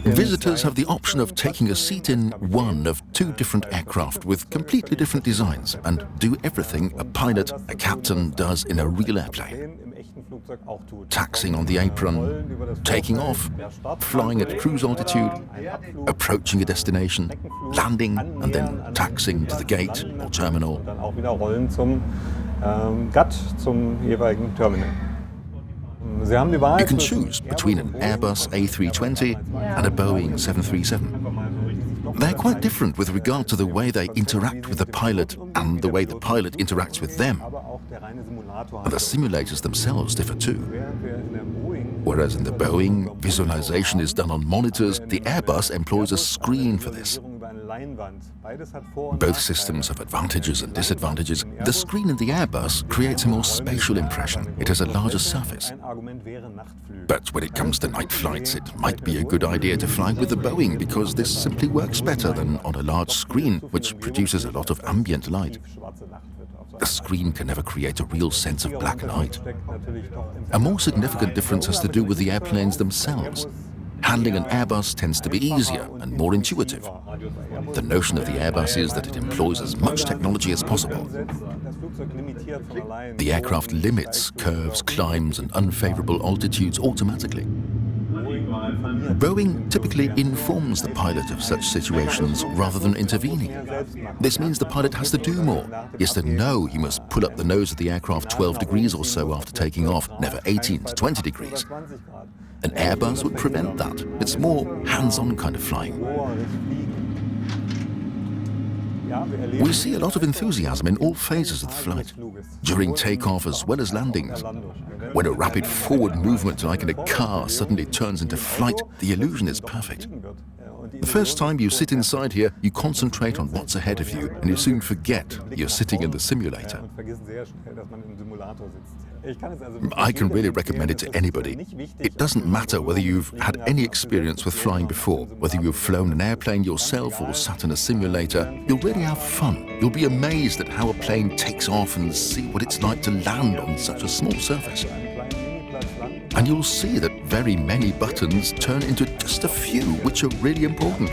Visitors have the option of taking a seat in one of two different aircraft with completely different designs and do everything a pilot, a captain, does in a real airplane. Taxiing on the apron, taking off, flying at cruise altitude, approaching a destination, landing and then taxiing to the gate or terminal. You can choose between an Airbus A320 and a Boeing 737. They're quite different with regard to the way they interact with the pilot and the way the pilot interacts with them. And the simulators themselves differ too. Whereas in the Boeing, visualization is done on monitors, the Airbus employs a screen for this. Both systems have advantages and disadvantages. The screen in the Airbus creates a more spatial impression. It has a larger surface. But when it comes to night flights, it might be a good idea to fly with the Boeing because this simply works better than on a large screen, which produces a lot of ambient light. The screen can never create a real sense of black and white. A more significant difference has to do with the airplanes themselves. Handling an Airbus tends to be easier and more intuitive. The notion of the Airbus is that it employs as much technology as possible. The aircraft limits curves, climbs and unfavorable altitudes automatically. Boeing typically informs the pilot of such situations rather than intervening. This means the pilot has to do more. He has to know he must pull up the nose of the aircraft 12 degrees or so after taking off, never 18 to 20 degrees. An Airbus would prevent that. It's more hands-on kind of flying. We see a lot of enthusiasm in all phases of the flight, during takeoff as well as landings. When a rapid forward movement like in a car suddenly turns into flight, the illusion is perfect. The first time you sit inside here, you concentrate on what's ahead of you and you soon forget you're sitting in the simulator. I can really recommend it to anybody. It doesn't matter whether you've had any experience with flying before, whether you've flown an airplane yourself or sat in a simulator, you'll really have fun. You'll be amazed at how a plane takes off and see what it's like to land on such a small surface. And you'll see that very many buttons turn into just a few which are really important.